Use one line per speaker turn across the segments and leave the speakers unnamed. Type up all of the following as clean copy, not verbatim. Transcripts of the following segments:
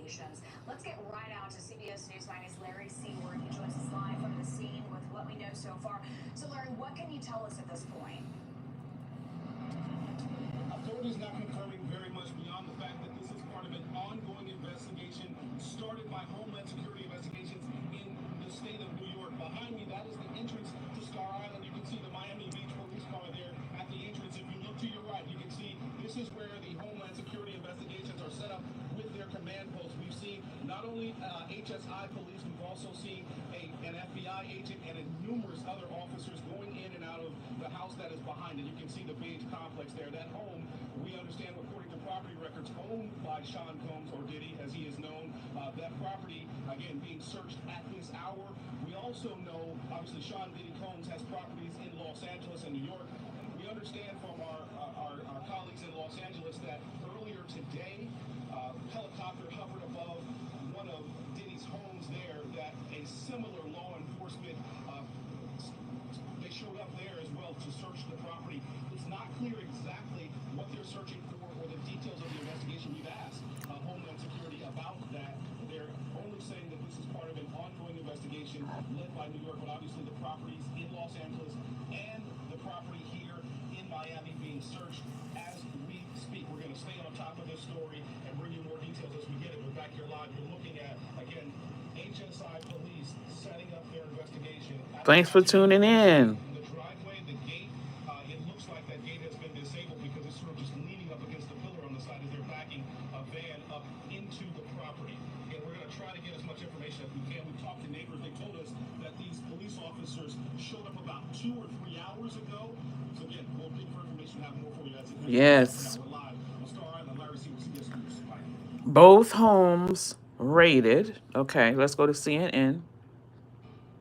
investigations. Let's get right out to CBS News 9's Larry Seaward. He joins us live from the scene with what we know so far. So, Larry, what can you tell us at this point?
Authorities not confirming very much beyond the fact that this is part of an ongoing investigation started by Homeland Security investigations in the state of New York. Behind me, that is the entrance to Star Island. You can see the Miami Beach police car there at the entrance. If you look to your right, you can see this is where the Homeland Security investigations are set up with their command post. We've seen not only HSI police, we've also seen an FBI agent and numerous other officers going in and out of the house that is behind it. You can see the beach complex there. That home, we understand, according to property records, owned by Sean Combs, or Diddy, as he is known. That property, again, being searched at this hour. We also know, obviously, Sean Diddy Combs has properties in Los Angeles and New York. We understand from our colleagues in Los Angeles that earlier today, helicopter hovered above one of Diddy's homes there, that a similar law enforcement, they showed up there as well to search the property. It's not clear exactly what they're searching for or the details of the investigation. We've asked Homeland Security about that. They're only saying that this is part of an ongoing investigation led by New York, but obviously the properties in Los Angeles and the property here in Miami being searched as we speak. We're going to stay on top of this story and bring you more details as we get it. We're back here live. You're looking at, again, HSI police setting up their investigation.
Thanks for tuning in.
The driveway, the gate, it looks like that gate has been disabled because it's sort of just leaning up against the pillar on the side as they're backing a van up into the property. And we're going to try to get as much information as we can. We talked to neighbors. They told us that these police officers showed up about 2 or 3 hours ago. So again, we'll dig for information, have more for you. That's it.
Yes.
We're live on Star Island. Larry Seaward, CBS News.
Both homes raided. Okay, let's go to CNN.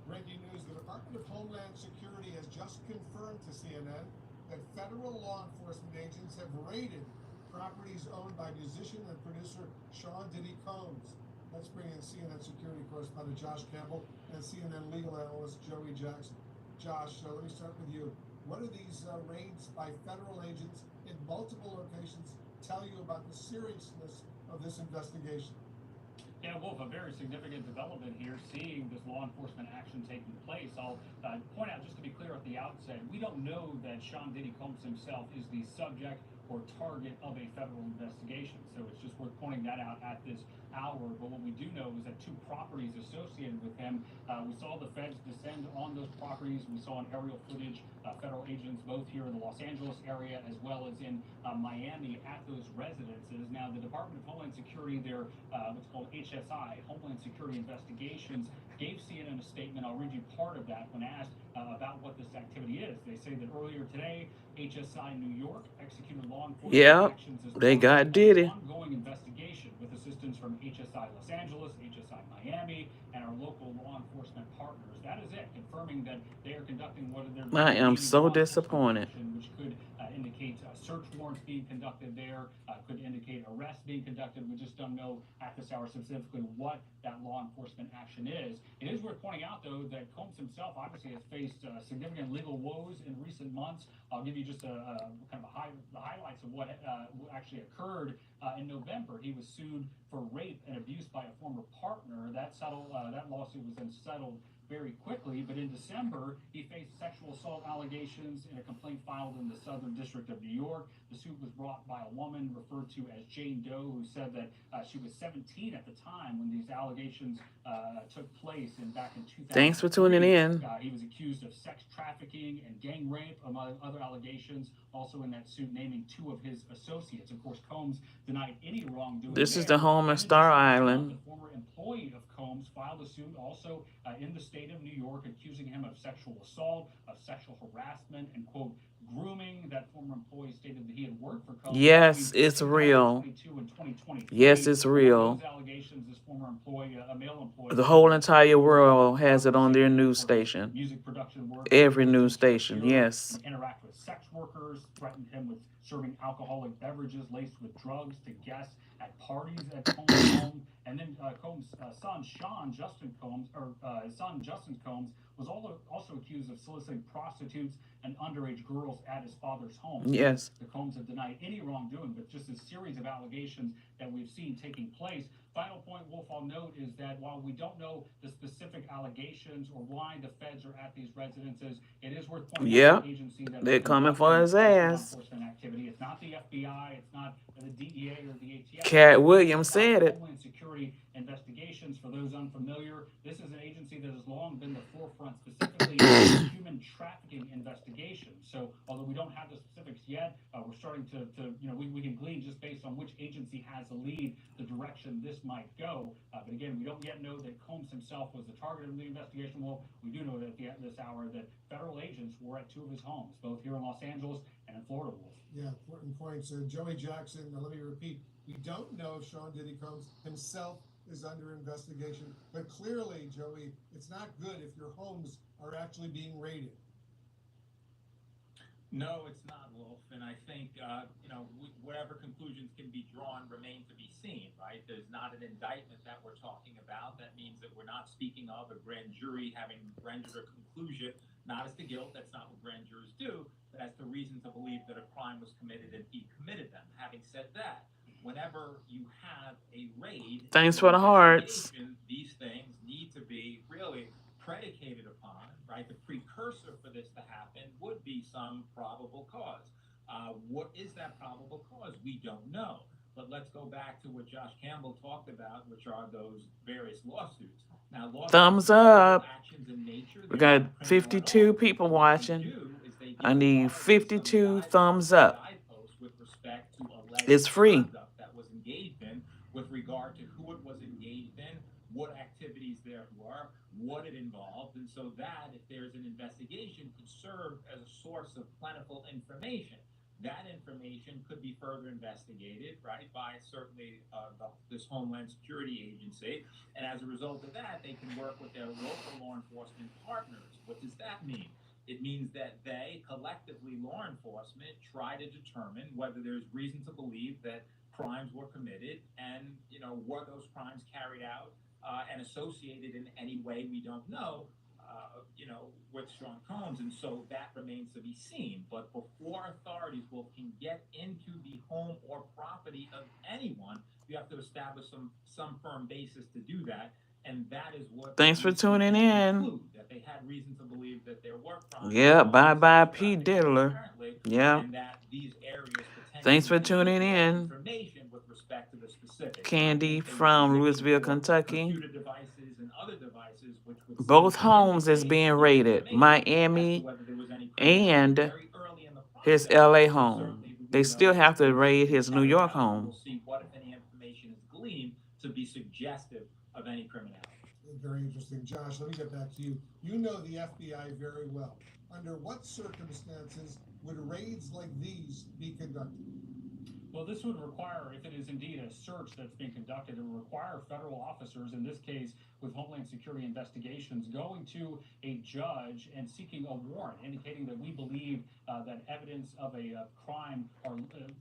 Breaking news, the Department of Homeland Security has just confirmed to CNN that federal law enforcement agents have raided properties owned by musician and producer Sean Diddy Combs. Let's bring in CNN security correspondent Josh Campbell and CNN legal analyst Joey Jackson. Josh, let me start with you. What do these raids by federal agents in multiple locations tell you about the seriousness of this investigation?
Yeah, Wolf, a very significant development here, seeing this law enforcement action taking place. I'll point out, just to be clear at the outset, we don't know that Sean Diddy Combs himself is the subject or target of a federal investigation. So it's just worth pointing that out at this hour. But what we do know is that 2 properties associated with him, we saw the feds descend on those properties. We saw in aerial footage federal agents both here in the Los Angeles area as well as in Miami at those residences. Now, the Department of Homeland Security, their what's called HSI, Homeland Security Investigations, gave CNN a statement. I'll read you part of that when asked about what this activity is. They say that earlier today, HSI New York executed law enforcement actions as
they got Diddy.
Ongoing investigation with assistance from HSI Los Angeles, HSI Miami, and our local law enforcement partners. That is it, confirming that they are conducting what they're doing.
I am so disappointed.
Which could indicate search warrants being conducted there, could indicate arrests being conducted. We just don't know at this hour specifically what that law enforcement action is. It is worth pointing out, though, that Combs himself obviously has faced significant legal woes in recent months. I'll give you just kind of the highlights of what actually occurred in November. He was sued for rape and abuse by a former partner. That lawsuit was then settled very quickly, but in December, he faced sexual assault allegations in a complaint filed in the Southern District of New York. The suit was brought by a woman referred to as Jane Doe, who said that she was 17 at the time when these allegations took place, and back in 2000.
Thanks for tuning in.
He was accused of sex trafficking and gang rape, among other allegations, also in that suit naming 2 of his associates. Of course, Combs denied any wrongdoing.
This is the home of Star Island.
The former employee of Combs filed a suit also in the state of New York, accusing him of sexual assault, of sexual harassment, and, quote, grooming. That former employee stated that he had worked for Combs.
Yes, it's real. Yes, it's real.
Those allegations, this former employee, a male employee,
the whole entire world has it on their news station.
Music production work.
Every news station, yes.
Interact with sex workers, threatened him with serving alcoholic beverages laced with drugs to guests at parties at Combs' home, And then Combs' son, his son Justin Combs, was also accused of soliciting prostitutes and underage girls at his father's home.
Yes.
The Combs have denied any wrongdoing, but just a series of allegations that we've seen taking place. Final point, Wolf, I'll note is that while we don't know the specific allegations or why the feds are at these residences, it is worth pointing out the agency that
They're coming for his ass.
law enforcement activity. It's not the FBI, it's not the DEA or the ATF.
Cat Williams said it.
Homeland Security Investigations. For those unfamiliar, this is an agency that has long been the forefront, specifically in human trafficking investigations. So, although we don't have the specifics yet, we're starting to we can glean just based on which agency has the lead, the direction this might go. But again, we don't yet know that Combs himself was the target of the investigation. Well, we do know that at this hour that federal agents were at two of his homes, both here in Los Angeles and in Florida, Wolf.
Yeah, important points. Joey Jackson, let me repeat, we don't know if Sean Diddy Combs himself is under investigation, but clearly, Joey, it's not good if your homes are actually being raided.
No, it's not, Wolf. And I think, whatever conclusions can be drawn remain to be seen, right? There's not an indictment that we're talking about. That means that we're not speaking of a grand jury having rendered a conclusion, not as to guilt, that's not what grand jurors do, but as to reason to believe that a crime was committed and he committed them. Having said that, whenever you have a raid,
Thanks for the hearts.
These things need to be really predicated upon, right? The precursor for this to happen would be some probable cause. What is that probable cause? We don't know. But let's go back to what Josh Campbell talked about, which are those various lawsuits. Now,
Thumbs up.
Actions in nature,
We got 52 people watching. I need 52 thumbs up.
With respect to
It's free.
That was engaged in, with regard to who it was engaged in, what activities there were, what it involved, and so that, if there's an investigation, could serve as a source of plentiful information. That information could be further investigated, right, by certainly this Homeland Security Agency, and as a result of that, they can work with their local law enforcement partners. What does that mean? It means that they, collectively, law enforcement, try to determine whether there's reason to believe that crimes were committed and, were those crimes carried out and associated in any way we don't know, with Sean Combs. And so that remains to be seen. But before authorities can get into the home or property of anyone, you have to establish some firm basis to do that. And that is what.
Thanks for tuning in.
That they had reason to believe that there were crimes.
Yeah, bye P.DIDDY. Yeah.
And that these areas
Thanks for tuning in.
Information with respect to the specific.
Candy from Louisville, Kentucky.
Computer devices and other devices which would
Both homes is being raided. Miami and his LA home. They still have to raid his New York home.
We'll see what, if any, information is gleaned to be suggestive of any criminality.
Very interesting. Josh, let me get back to you. You know the FBI very well. Under what circumstances would raids like these be conducted?
Well, this would require, if it is indeed a search that's being conducted, it would require federal officers, in this case with Homeland Security Investigations, going to a judge and seeking a warrant, indicating that we believe that evidence of a crime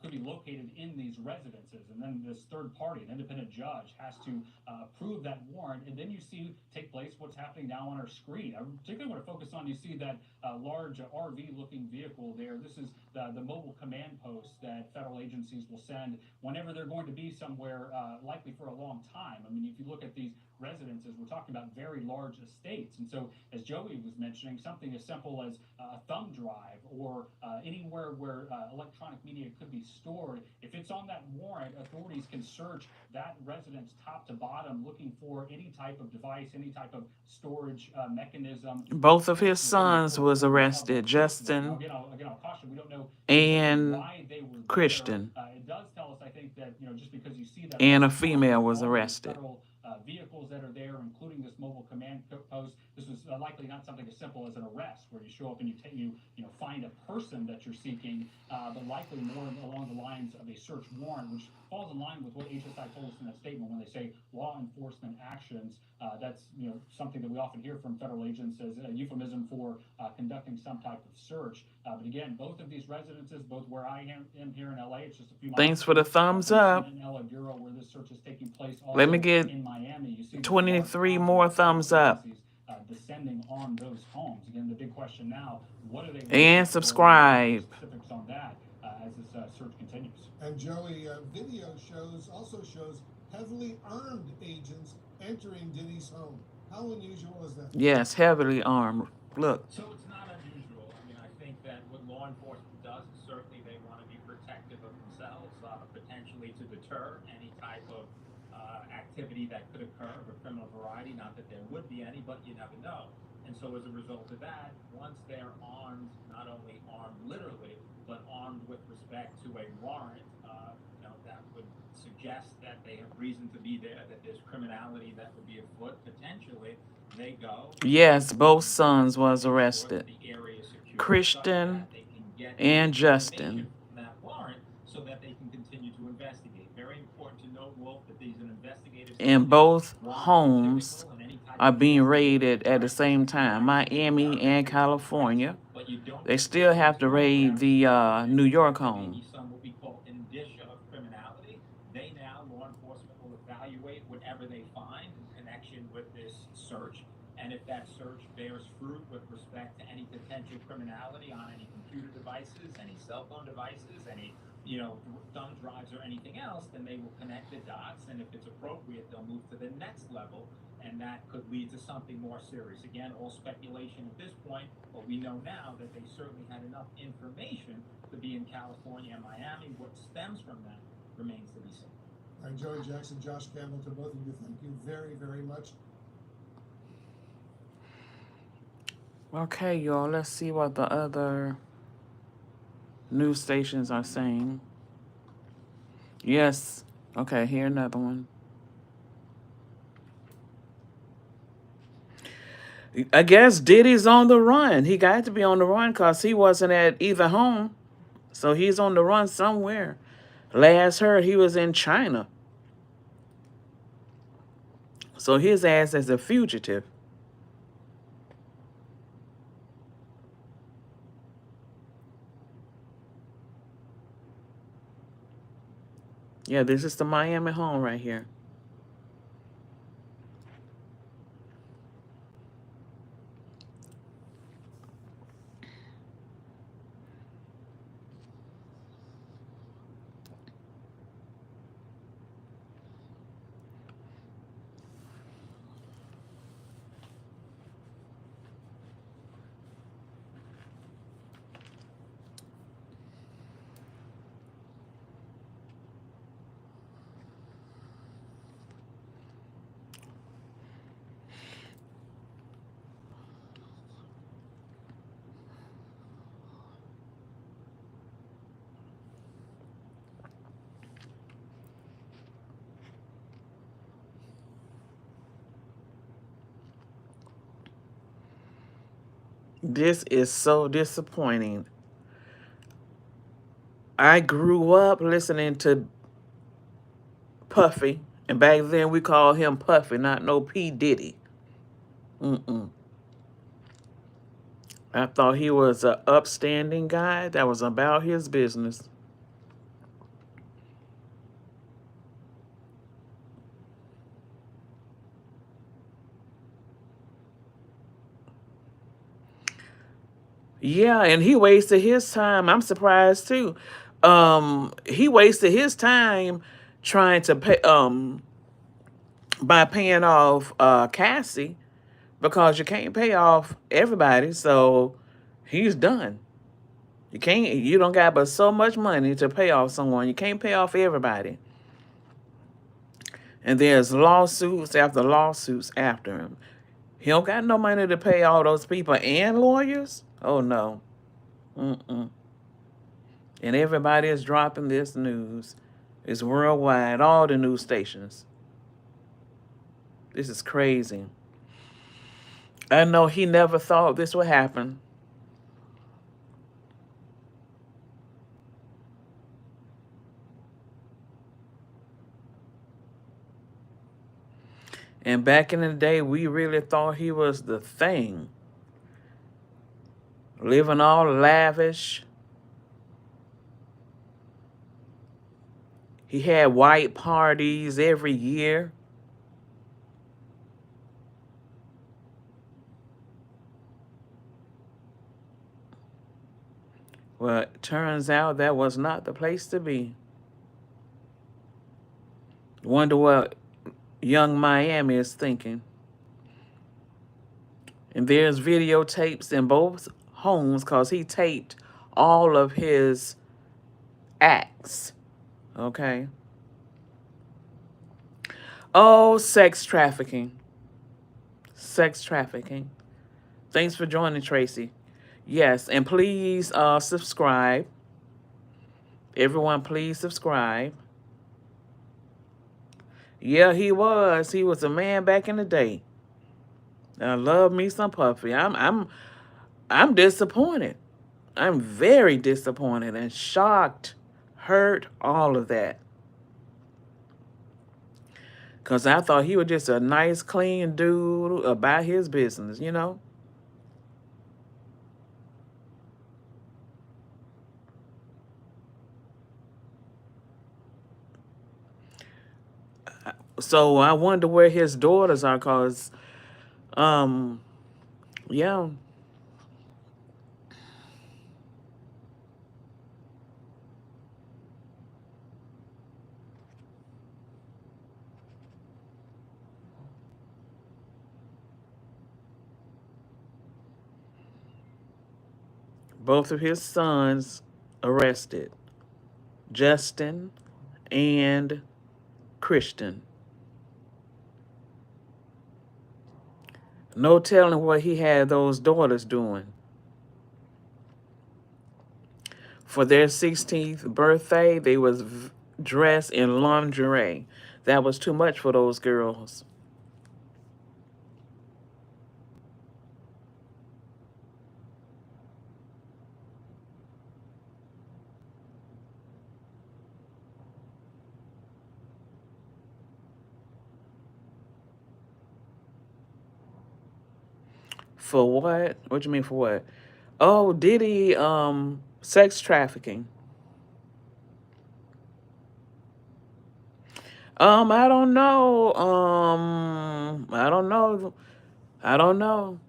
could be located in these residences. And then this third party, an independent judge, has to approve that warrant. And then you see take place what's happening now on our screen. I particularly want to focus on, you see that large RV-looking vehicle there. This is the mobile command post that federal agencies will send whenever they're going to be somewhere, likely for a long time. I mean, if you look at these residences, we're talking about very large estates. And so, as Joey was mentioning, something as simple as a thumb drive or anywhere where electronic media could be stored, if it's on that warrant, authorities can search that residence top to bottom, looking for any type of device, any type of storage mechanism.
Both of his sons was arrested, Justin
again, I'll caution, we don't know
and
why they were
Christian.
It does tell us, I think, that just because you see that,
And a female was arrested.
Vehicles that are there, including this mobile command post. This was likely not something as simple as an arrest, where you show up and you find a person that you're seeking, but likely more along the lines of a search warrant, which falls in line with what HSI told us in that statement when they say law enforcement actions. That's something that we often hear from federal agents as a euphemism for conducting some type of search. But again, both of these residences, both where I am here in LA, it's just a few miles.
Thanks for the thumbs up.
In El Bureau, where this search is taking place.
Let me get
In Miami, you see
23 more thumbs up.
Descending on those homes. Again, the big question now: what are they?
And subscribe.
Specifics on that as this search continues.
And Joey, video also shows heavily armed agents entering Diddy's home. How unusual is that?
Yes, heavily armed. Look.
So it's not unusual. I mean, I think that what law enforcement does is certainly they want to be protective of themselves, potentially to deter any type of activity that could occur of a criminal variety. Not that there would be any, but you never know. And so as a result of that, once they're armed, not only armed literally, but armed with respect to a warrant, that would suggest that they have reason to be there, that there's criminality that would be afoot potentially. They go.
Yes, both sons was arrested. Christian and Justin.
That warrant, so that they can continue to investigate. Very important to note, Wolf, that these are investigators.
And both homes are being raided at the same time, Miami and California. They still have to raid the New York home.
Some what we call indicia of criminality. They now, law enforcement, will evaluate whatever they find in connection with this search. And if that search bears fruit with respect to any potential criminality on any computer devices, any cell phone devices, any thumb drives or anything else, then they will connect the dots. And if it's appropriate, they'll move to the next level. And that could lead to something more serious. Again, all speculation at this point, but we know now that they certainly had enough information to be in California and Miami. What stems from that remains to be seen.
All right, Joey Jackson, Josh Campbell, to both of you, thank you very, very much.
Okay, y'all, let's see what the other news stations are saying. Yes. Okay, here another one. I guess Diddy's on the run. He got to be on the run because he wasn't at either home. So he's on the run somewhere. Last heard he was in China. So his ass is a fugitive. Yeah, this is the Miami home right here. This is so disappointing. I grew up listening to Puffy, and back then we called him Puffy, not no P.DIDDY. I thought he was an upstanding guy that was about his business. Yeah, and he wasted his time. I'm surprised too. He wasted his time trying to pay by paying off Cassie, because you can't pay off everybody, so he's done. You don't got but so much money to pay off someone. You can't pay off everybody. And there's lawsuits after lawsuits after him. He don't got no money to pay all those people and lawyers. Oh, no. And everybody is dropping this news. It's worldwide, all the news stations. This is crazy. I know he never thought this would happen. And back in the day, we really thought he was the thing. Living all lavish. He had white parties every year. Well, it turns out that was not the place to be. Wonder what young Miami is thinking. And there's videotapes in both homes because he taped all of his acts. Okay. Oh, sex trafficking. Sex trafficking. Thanks for joining, Tracy. Yes, and please subscribe. Everyone, please subscribe. Yeah, he was. He was a man back in the day. I love me some Puffy. I'm disappointed. I'm very disappointed and shocked, hurt, all of that. Cause I thought he was just a nice, clean dude about his business, you know? So I wonder where his daughters are, cause um yeah, both of his sons arrested. Justin and Christian. No telling what he had those daughters doing. For their 16th birthday, they was dressed in lingerie. That was too much for those girls. For what? What you mean for what? Oh, Diddy, sex trafficking. I don't know. I don't know. I don't know.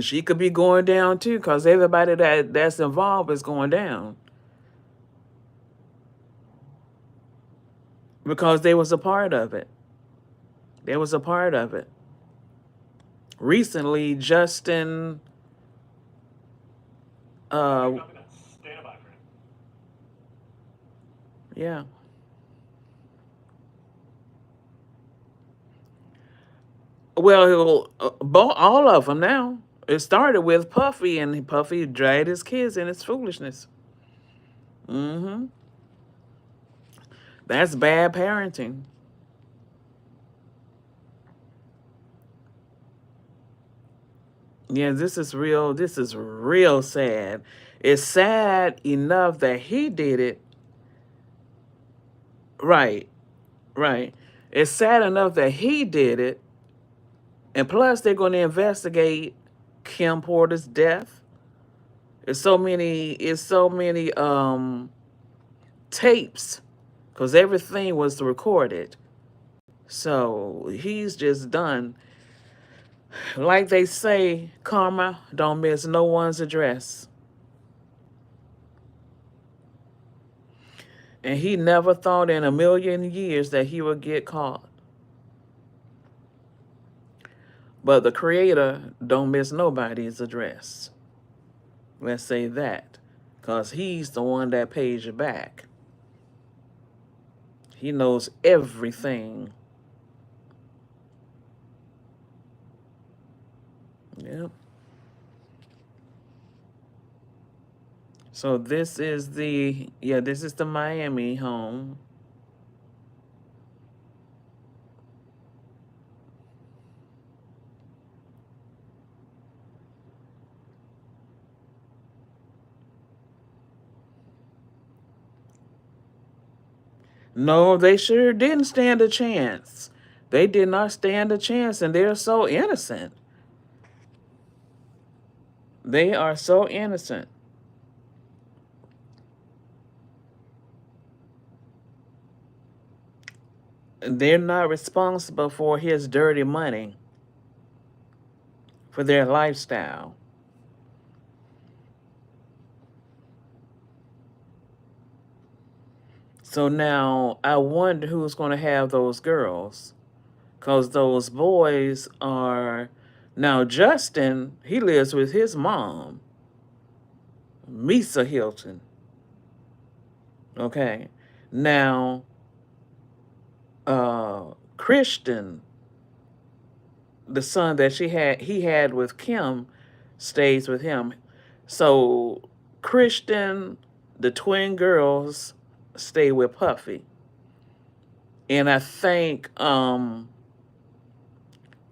She could be going down too, cause everybody that's involved is going down because they was a part of it. They was a part of it. Recently, Justin, uh, yeah. Well, all of them now. It started with Puffy, and Puffy dragged his kids in his foolishness. Mm-hmm. That's bad parenting. Yeah, this is real. This is real sad. It's sad enough that he did it. Right, right. It's sad enough that he did it, and plus they're going to investigate Kim Porter's death. It's so many. It's so many tapes because everything was recorded. So he's just done. Like they say, karma don't miss no one's address. And he never thought in a million years that he would get caught. But the creator don't miss nobody's address. Let's say that. Because he's the one that pays you back. He knows everything. Yep. So this is the Miami home. No, they sure didn't stand a chance. They did not stand a chance, and they're so innocent. They are so innocent. They're not responsible for his dirty money, for their lifestyle. So now I wonder who's going to have those girls. Because those boys are. Now, Justin, he lives with his mom, Misa Hilton. Okay. Now, Christian, the son that he had with Kim, stays with him. So, Christian, the twin girls, stay with Puffy. And I think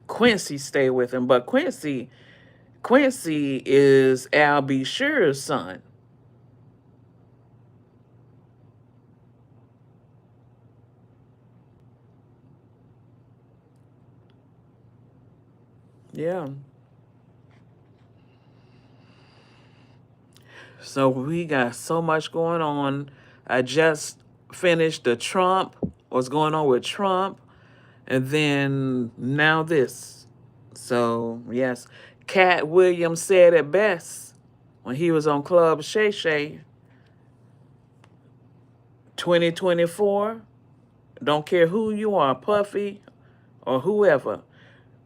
Quincy stay with him, but Quincy is Al B. Sure's son. Yeah. So we got so much going on. I just finished the Trump, what's going on with Trump, and then now this. So, yes, Cat Williams said it best when he was on Club Shay Shay 2024. Don't care who you are, Puffy or whoever.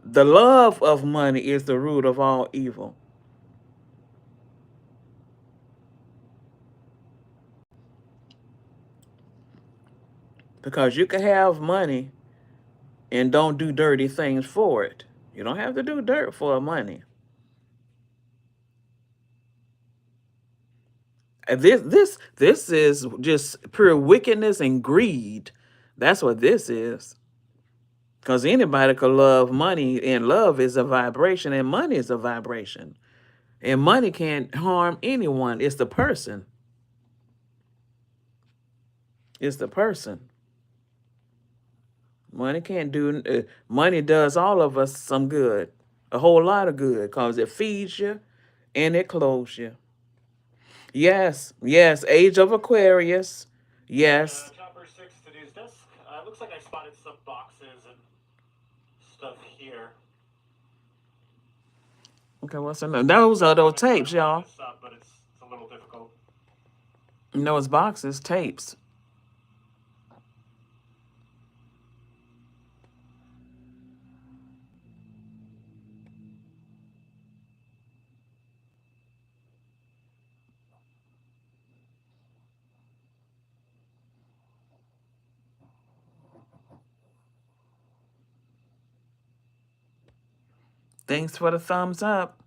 The love of money is the root of all evil. Because you can have money and don't do dirty things for it. You don't have to do dirt for money. And this is just pure wickedness and greed. That's what this is. Because anybody could love money, and love is a vibration, and money is a vibration. And money can't harm anyone. It's the person. It's the person. Money can't do. Money does all of us some good, a whole lot of good, because it feeds you and it clothes you. Yes, yes. Age of Aquarius. Yes.
Chopper 6 to Today's desk. Looks like I spotted some boxes and stuff here.
Okay, what's the name? Those are those tapes, y'all.
This up, but it's a little difficult.
No, it's boxes, tapes. Thanks for the thumbs up.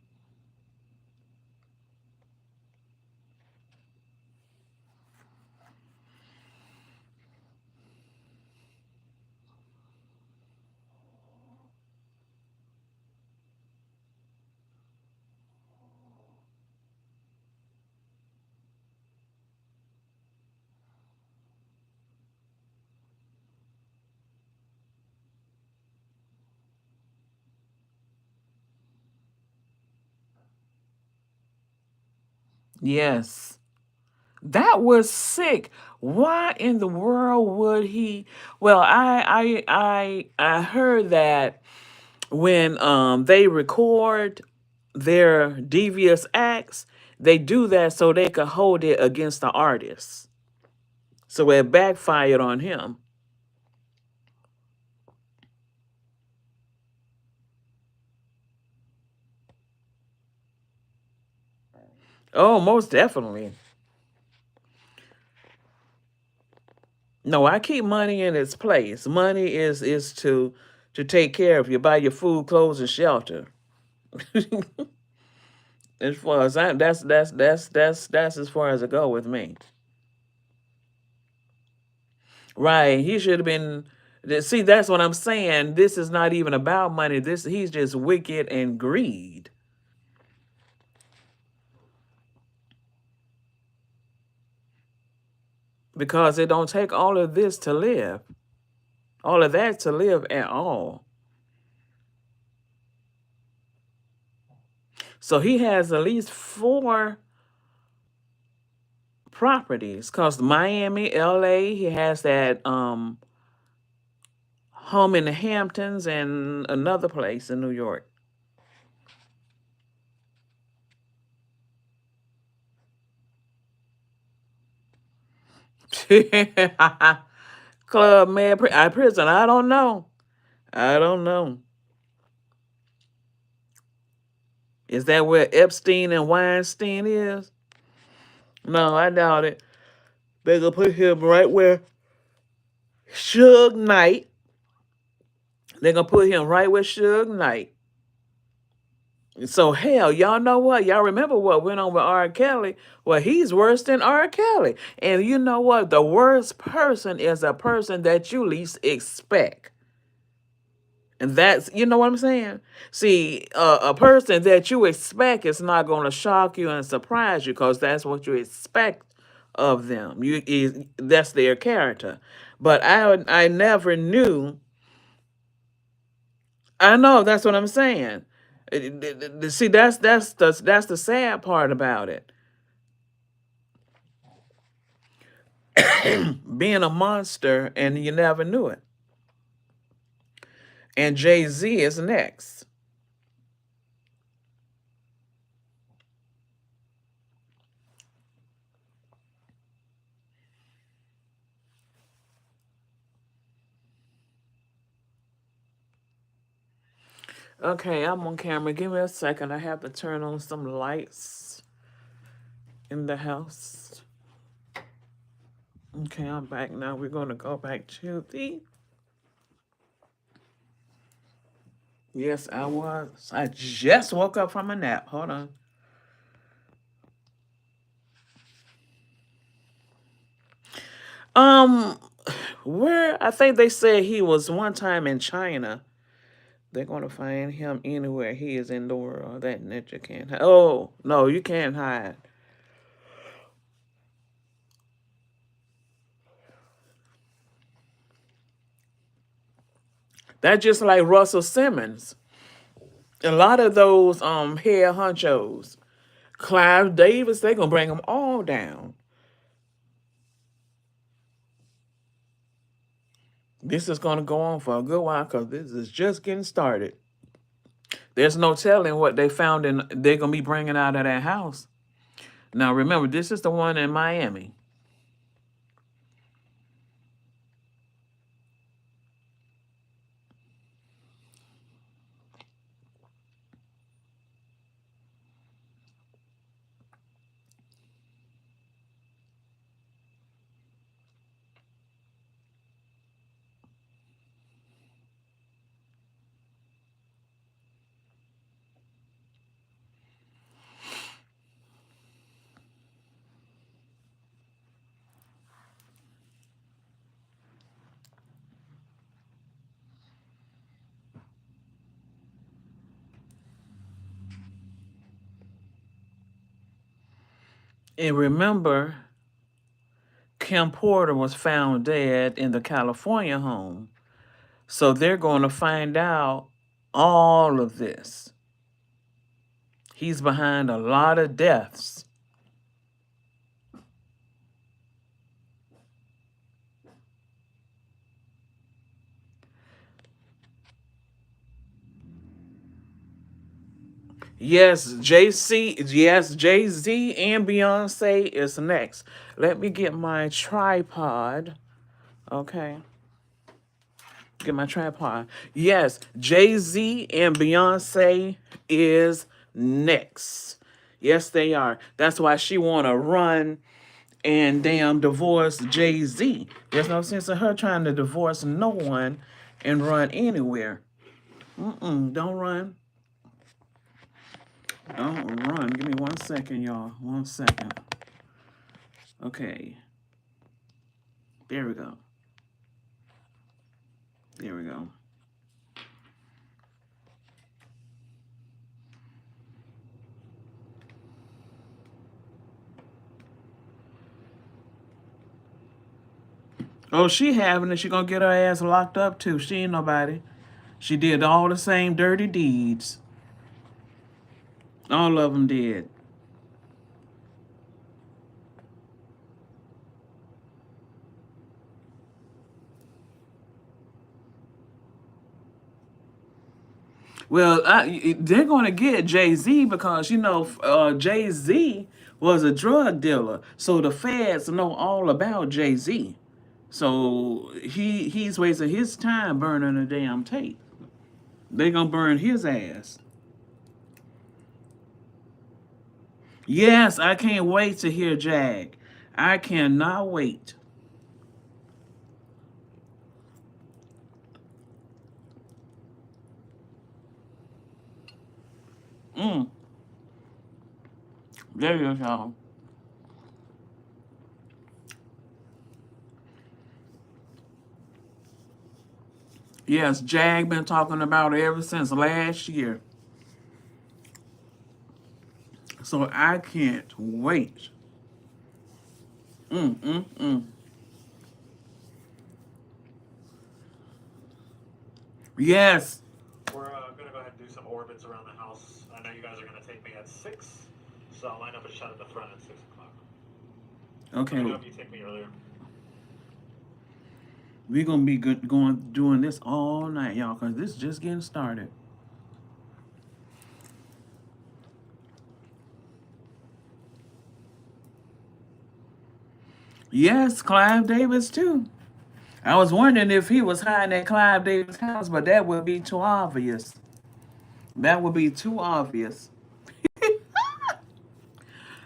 Yes. That was sick. Why in the world would he? Well, I heard that when they record their devious acts, they do that so they could hold it against the artist. So it backfired on him. Oh, most definitely. No, I keep money in its place. Money is to take care of you, buy your food, clothes, and shelter. As far as that's as far as I go with me. Right. He should have been. See, that's what I'm saying. This is not even about money. This he's just wicked and greed. because it don't take all of this to live, all of that to live at all. So he has at least 4 properties, because Miami, LA, he has that home in the Hamptons and another place in New York. Club Med prison. I don't know. I don't know. Is that where Epstein and Weinstein is? No, I doubt it. They're gonna put him right where Suge Knight. They're gonna put him right with Suge Knight. So hell, y'all know what? Y'all remember what went on with R. Kelly? Well, he's worse than R. Kelly. And you know what? The worst person is a person that you least expect. And that's, you know what I'm saying? See, a person that you expect is not going to shock you and surprise you, because that's what you expect of them. That's their character. But I never knew. I know, that's what I'm saying. See, that's the sad part about it. Being a monster and you never knew it. And Jay-Z is next. Okay, I'm on camera. Give me a second. I have to turn on some lights in the house. Okay, I'm back now. We're going to go back to the... Yes, I was. I just woke up from a nap. Hold on. Um, where I think they said he was one time in China. They're going to find him anywhere he is in the world. That you can't hide. Oh, no, you can't hide. That's just like Russell Simmons. A lot of those head honchos, Clive Davis, they're gonna bring them all down. This is gonna go on for a good while, because this is just getting started. There's no telling what they found in they're gonna be bringing out of that house. Now remember, this is the one in Miami. And remember, Kim Porter was found dead in the California home. So they're going to find out all of this. He's behind a lot of deaths. Yes, Jay-Z and Beyonce is next. Let me get my tripod. Okay. Get my tripod. Yes, Jay-Z and Beyonce is next. Yes, they are. That's why she wanna run and damn divorce Jay-Z. There's no sense in her trying to divorce no one and run anywhere. Don't run. Don't run. Give me 1 second, y'all. 1 second. Okay. There we go. There we go. Oh, she having it. She gonna get her ass locked up too. She ain't nobody. She did all the same dirty deeds. All of them did. Well, they're going to get Jay-Z because, Jay-Z was a drug dealer. So the feds know all about Jay-Z. So he's wasting his time burning the damn tape. They going to burn his ass. Yes, I can't wait to hear Jag. I cannot wait. Mm, there you go. Yes, Jag been talking about it ever since last year. So I can't wait. Mm, mm, mm. Yes.
We're gonna go ahead and do some orbits around the house. I know you guys are gonna take me at 6, so I'll line up a shot at the front at 6 o'clock.
Okay.
Let me know if you take me earlier.
We're gonna be doing this all night, y'all, because this is just getting started. Yes, Clive Davis too. I was wondering if he was hiding at Clive Davis' house, but that would be too obvious. That would be too obvious.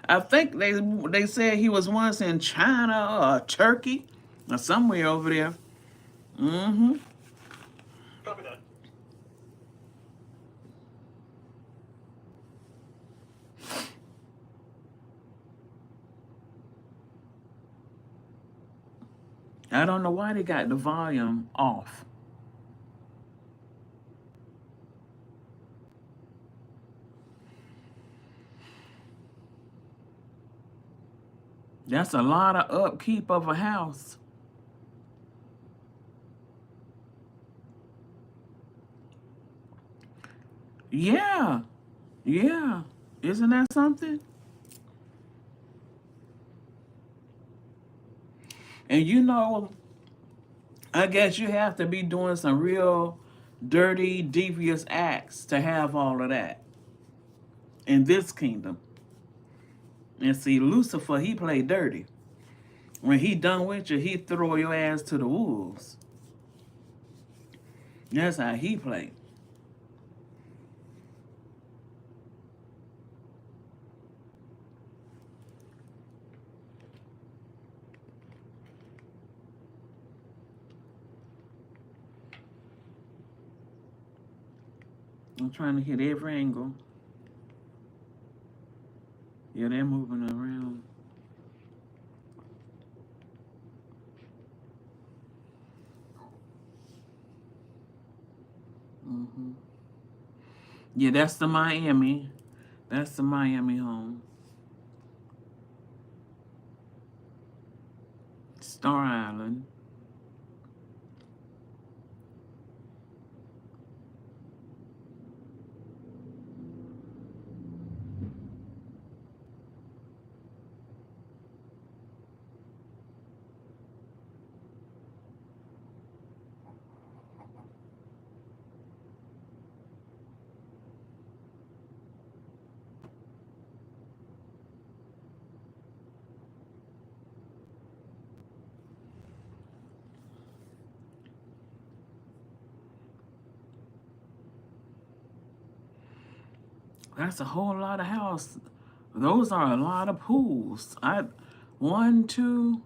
I think they said he was once in China or Turkey or somewhere over there. Mm-hmm.
Copy that.
I don't know why they got the volume off. That's a lot of upkeep of a house. Yeah. Yeah. Isn't that something? And I guess you have to be doing some real dirty, devious acts to have all of that in this kingdom. And see, Lucifer, he played dirty. When he done with you, he throw your ass to the wolves. That's how he played. I'm trying to hit every angle. Yeah, they're moving around. Hmm. Yeah, that's the Miami. That's the Miami home. Star Island. That's a whole lot of house. Those are a lot of pools. One, two,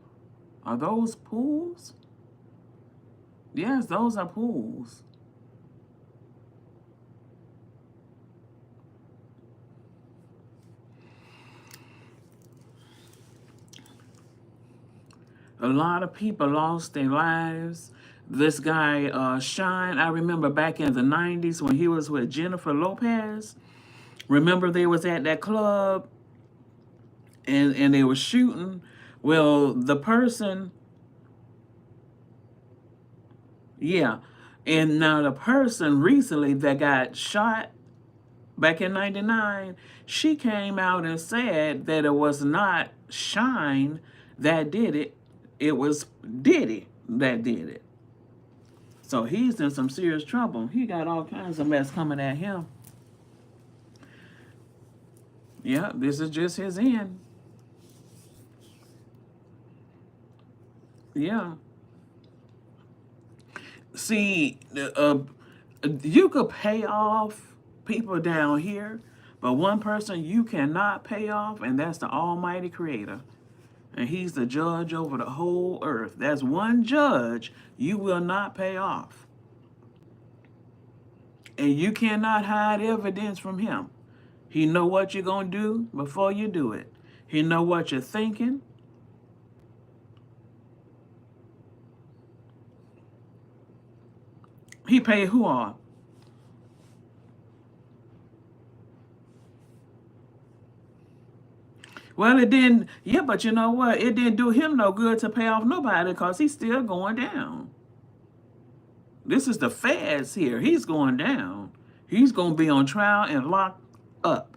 are those pools? Yes, those are pools. A lot of people lost their lives. This guy, Shine, I remember back in the 90s when he was with Jennifer Lopez. Remember they was at that club and they were shooting. Well, the person Yeah. And now the person recently that got shot back in 99, she came out and said that it was not Shine that did it. It was Diddy that did it. So he's in some serious trouble. He got all kinds of mess coming at him. Yeah, this is just his end. Yeah. See, you could pay off people down here, but one person you cannot pay off, and that's the Almighty Creator. And He's the judge over the whole earth. That's one judge you will not pay off. And you cannot hide evidence from Him. He know what you're going to do before you do it. He know what you're thinking. He paid who off? Well, it didn't. Yeah, but you know what? It didn't do him no good to pay off nobody because he's still going down. This is the feds here. He's going down. He's going to be on trial and locked up.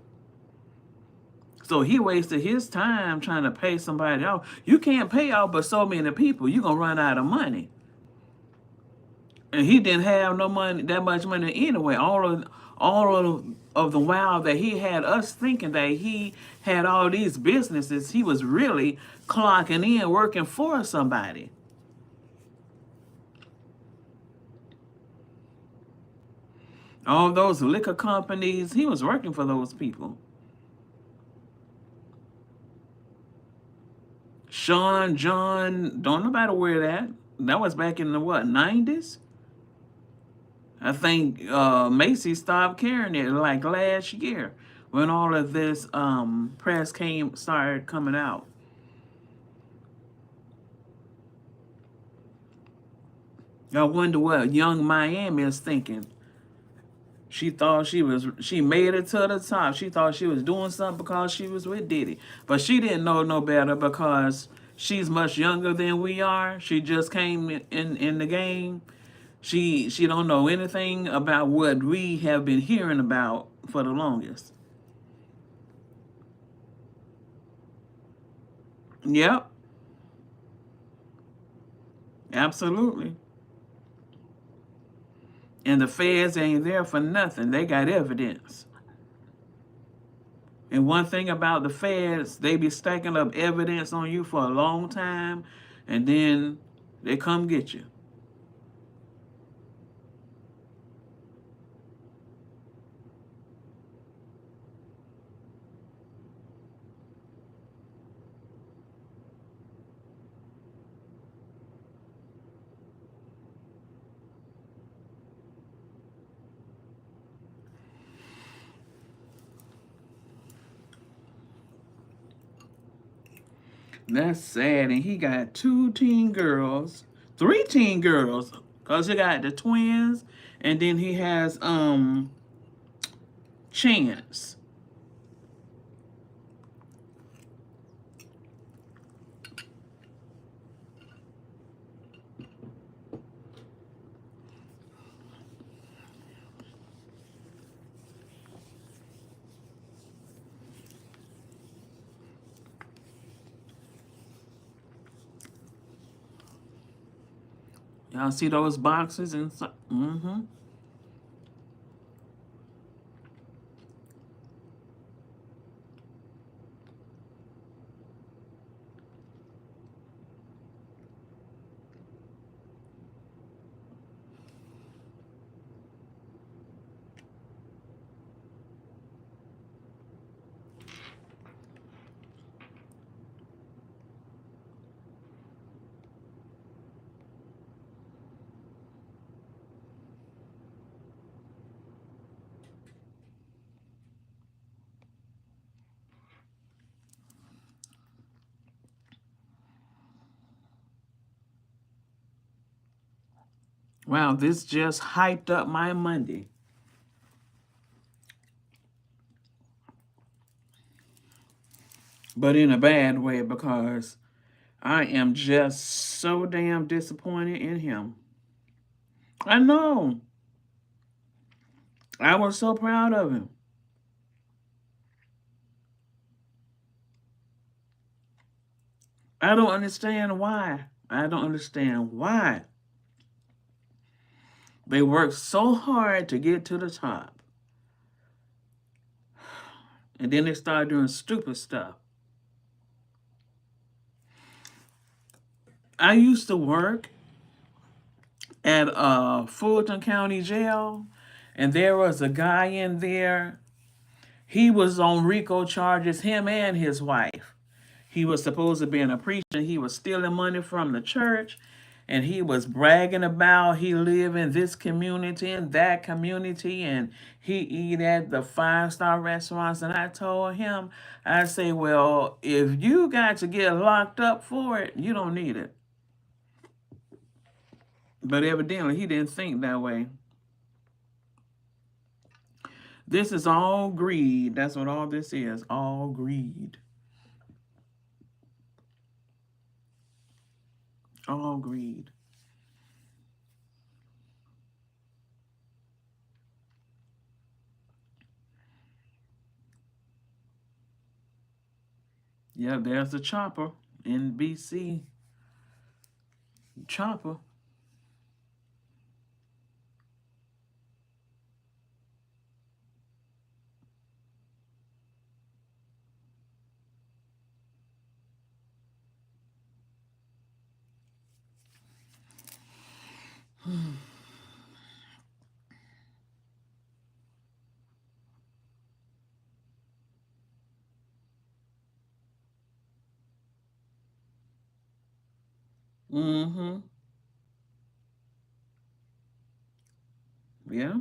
So he wasted his time trying to pay somebody off. You can't pay off but so many people. You're going to run out of money. And he didn't have no money, that much money anyway. All of the while that he had us thinking that he had all these businesses, he was really clocking in, working for somebody. All those liquor companies, he was working for those people. Sean, John, don't nobody wear that. That was back in the what, 90s? I think Macy stopped carrying it like last year when all of this press started coming out. I wonder what young Miami is thinking. She thought she made it to the top. She thought she was doing something because she was with Diddy. But she didn't know no better because she's much younger than we are. She just came in the game. She don't know anything about what we have been hearing about for the longest. Yep, absolutely. And the feds ain't there for nothing. They got evidence. And one thing about the feds, they be stacking up evidence on you for a long time, and then they come get you. That's sad. And he got 2 teen girls, 3 teen girls, because he got the twins, and then he has Chance. Y'all see those boxes inside? Mm-hmm. Wow, this just hyped up my Monday. But in a bad way because I am just so damn disappointed in him. I know. I was so proud of him. I don't understand why. I don't understand why they work so hard to get to the top. And then they start doing stupid stuff. I used to work at Fulton County Jail, and there was a guy in there. He was on RICO charges, him and his wife. He was supposed to be a preacher. He was stealing money from the church, and he was bragging about he live in this community and that community, and he eat at the 5-star restaurants. And I told him, I say, well, if you got to get locked up for it, you don't need it. But evidently, he didn't think that way. This is all greed. That's what all this is. All greed. All greed. Yeah, there's the chopper in BC. Chopper. Mm-hmm. Yeah.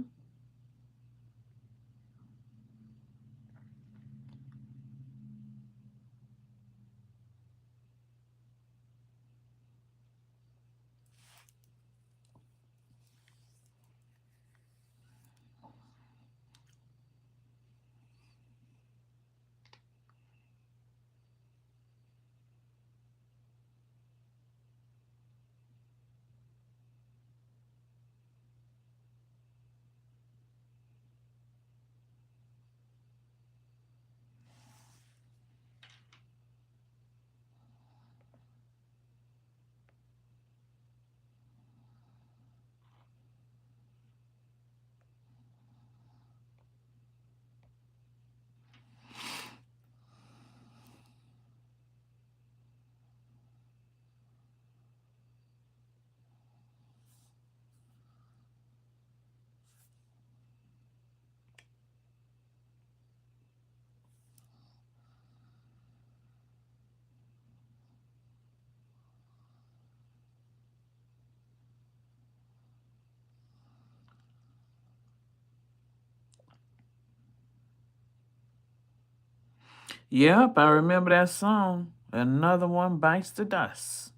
Yep, I remember that song. Another one bites the dust.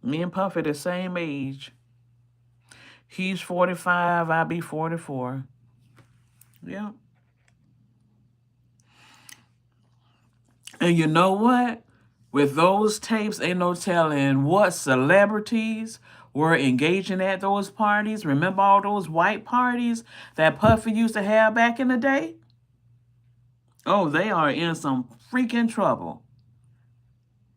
Me and Puffy the same age. He's 45, I be 44. Yep. And you know what? With those tapes, ain't no telling what celebrities were engaging at those parties. Remember all those white parties that Puffy used to have back in the day? Oh, they are in some freaking trouble.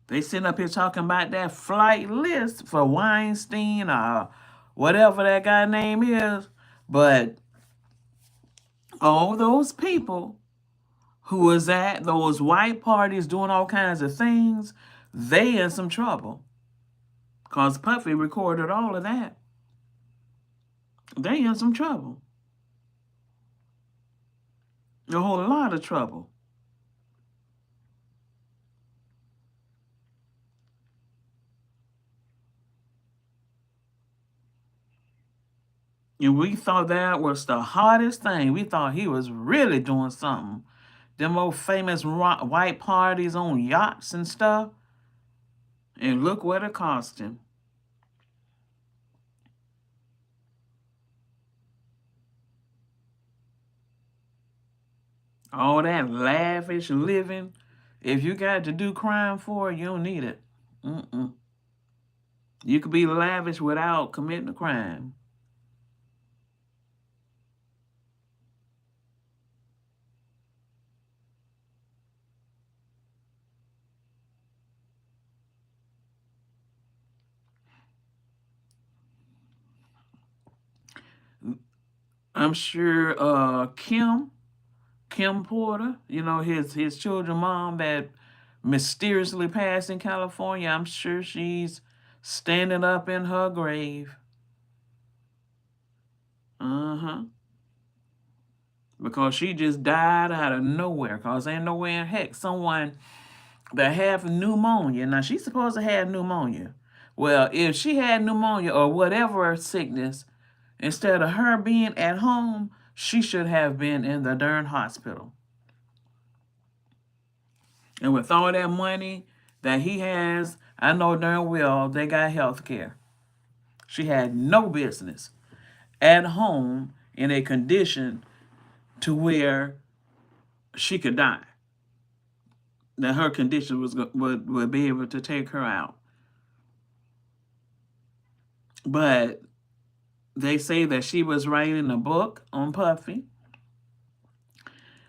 They sitting up here talking about that flight list for Weinstein or whatever that guy name is. But all those people who was at those white parties doing all kinds of things, they in some trouble. Cause Puffy recorded all of that. They in some trouble. A whole lot of trouble. And we thought that was the hottest thing. We thought he was really doing something. Them old famous white parties on yachts and stuff. And look what it cost him. All that lavish living. If you got to do crime for it, you don't need it. Mm-mm. You could be lavish without committing a crime. I'm sure Kim Porter, you know, his children mom that mysteriously passed in California, I'm sure she's standing up in her grave. Uh-huh. Because she just died out of nowhere. Because ain't nowhere in heck someone that have pneumonia. Now she's supposed to have pneumonia. Well, if she had pneumonia or whatever sickness, instead of her being at home, she should have been in the darn hospital. And with all that money that he has, I know darn well they got health care. She had no business at home in a condition to where she could die. That her condition would be able to take her out. But they say that she was writing a book on Puffy.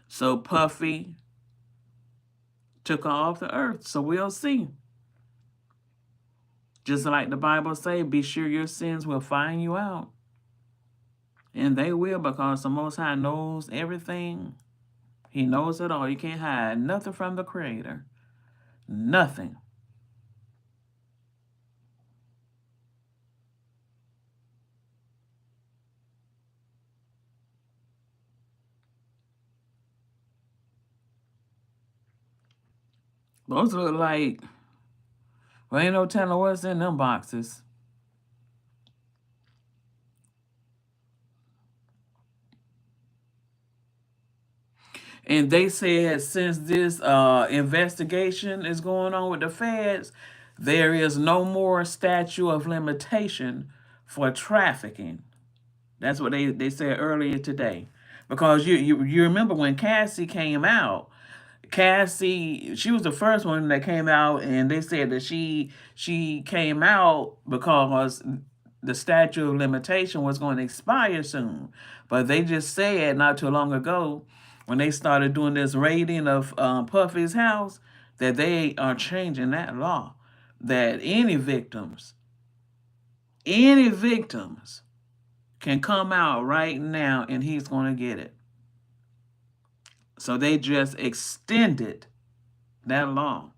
So Puffy took her off the earth. So we'll see. Just like the Bible say, be sure your sins will find you out. And they will, because the Most High knows everything. He knows it all. You can't hide nothing from the Creator. Nothing. Those look like, well, ain't no telling what's in them boxes. And they said since this investigation is going on with the feds, there is no more statute of limitation for trafficking. That's what they said earlier today. Because you remember when Cassie came out, Cassie, she was the first one that came out, and they said that she came out because the statute of limitation was going to expire soon. But they just said not too long ago, when they started doing this raiding of Puffy's house, that they are changing that law. That any victims can come out right now and he's going to get it. So they just extended that law.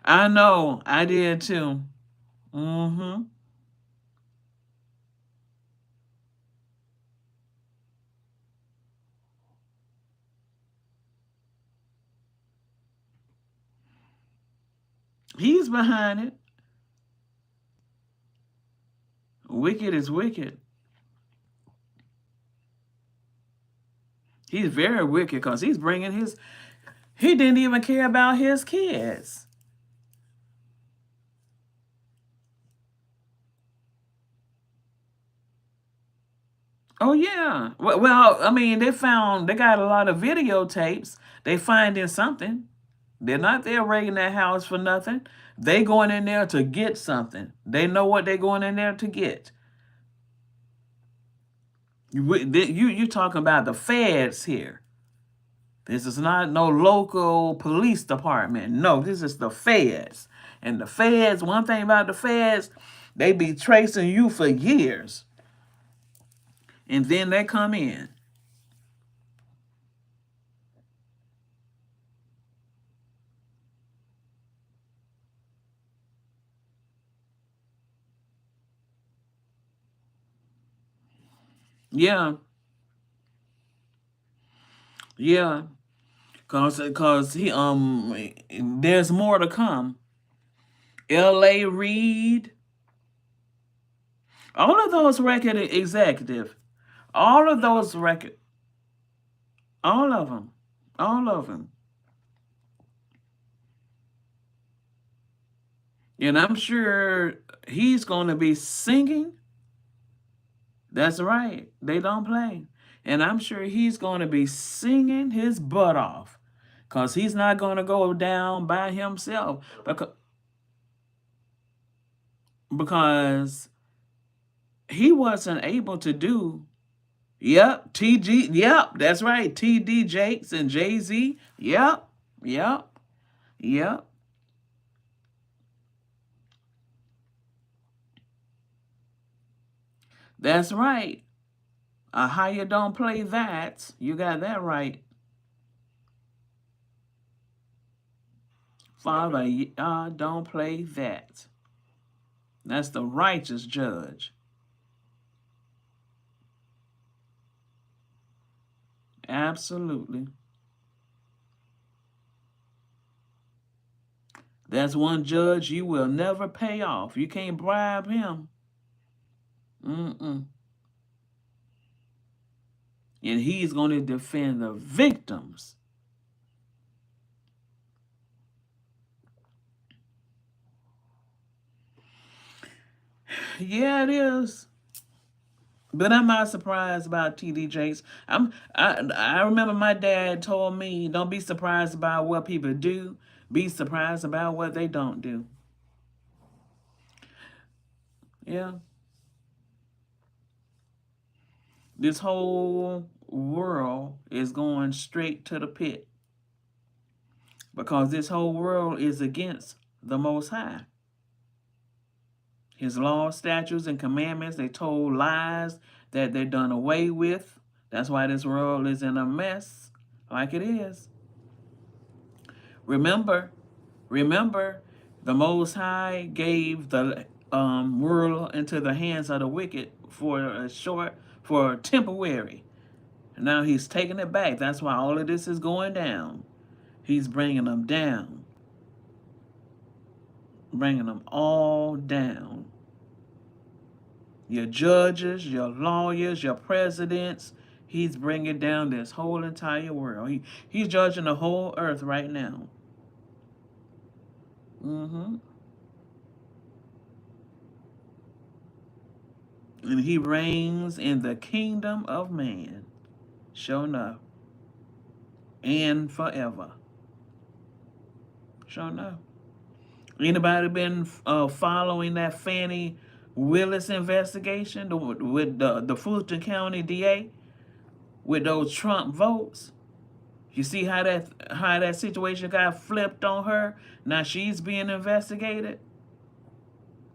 I know, I did too. Mm-hmm. He's behind it. Wicked is wicked. He's very wicked because he's bringing his. He didn't even care about his kids. Oh yeah. Well, I mean, they got a lot of videotapes. They finding something. They're not there raiding that house for nothing. They going in there to get something. They know what they're going in there to get. You talking about the feds here. This is not no local police department. No, this is the feds. And the feds, one thing about the feds, they be tracing you for years. And then they come in. Yeah, yeah. Cause he there's more to come. L.A. Reid, all of those record executive, all of those record, all of them, all of them. And I'm sure he's going to be singing. That's right. They don't play. And I'm sure he's going to be singing his butt off Because he's not going to go down by himself. Because he wasn't able to do. Yep, TG. Yep, that's right. TD Jakes and Jay-Z. Yep, yep, yep. That's right. How you don't play that? You got that right. Father, don't play that. That's the righteous judge. Absolutely. That's one judge you will never pay off. You can't bribe him. Mm-mm. And he's going to defend the victims. Yeah, it is. But I'm not surprised about TD Jakes. I remember my dad told me, don't be surprised about what people do. Be surprised about what they don't do. Yeah. This whole world is going straight to the pit. Because this whole world is against the Most High. His laws, statutes, and commandments, they told lies that they're done away with. That's why this world is in a mess like it is. Remember, the Most High gave the world into the hands of the wicked for temporary. Now he's taking it back. That's why all of this is going down. He's bringing them down. Bringing them all down. Your judges, your lawyers, your presidents. He's bringing down this whole entire world. He's judging the whole earth right now. Mm-hmm. And he reigns in the kingdom of man. Sure enough. And forever. Sure enough. Anybody been following that Fannie Willis investigation with the Fulton County DA with those Trump votes? You see how that situation got flipped on her? Now she's being investigated.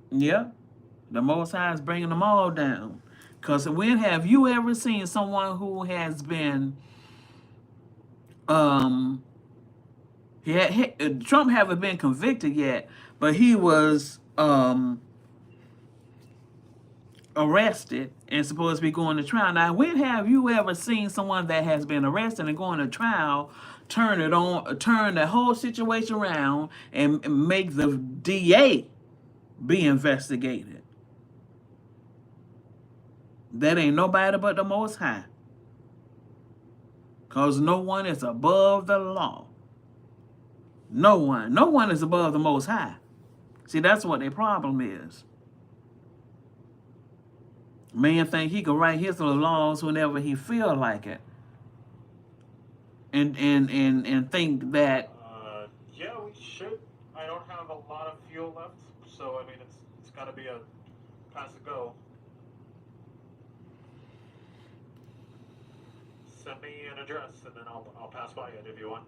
Yeah, the Most High is bringing them all down. Because when have you ever seen someone who has been Trump haven't been convicted yet, but he was arrested and supposed to be going to trial. Now, when have you ever seen someone that has been arrested and going to trial turn the whole situation around and make the DA be investigated? That ain't nobody but the Most High. Because no one is above the law. No one is above the Most High. See, that's what their problem is. Man think he can write his little laws whenever he feel like it. And think that
Yeah, we should. I don't have a lot of fuel left, so I mean it's got to be a pass and go. Send me an address and then I'll pass by it if you want.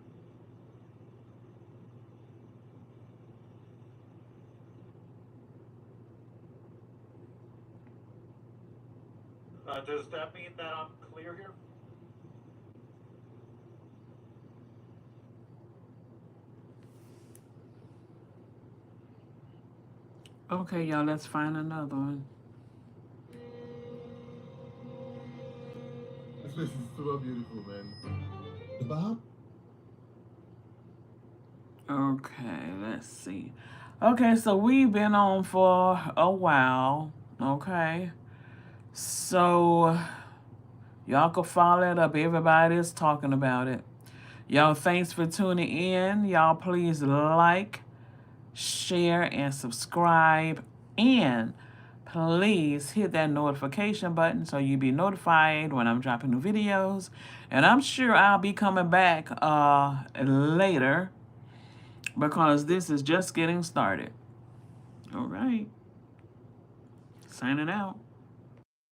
Does that mean that I'm clear here?
okay, y'all, let's find another one.
This is so beautiful, man. Bob?
Okay, let's see. Okay, so we've been on for a while. Okay. So y'all can follow it up. Everybody's talking about it. Y'all, thanks for tuning in. Y'all, please like, share, and subscribe. And please hit that notification button so you be notified when I'm dropping new videos. And I'm sure I'll be coming back later because this is just getting started. All right. Signing out.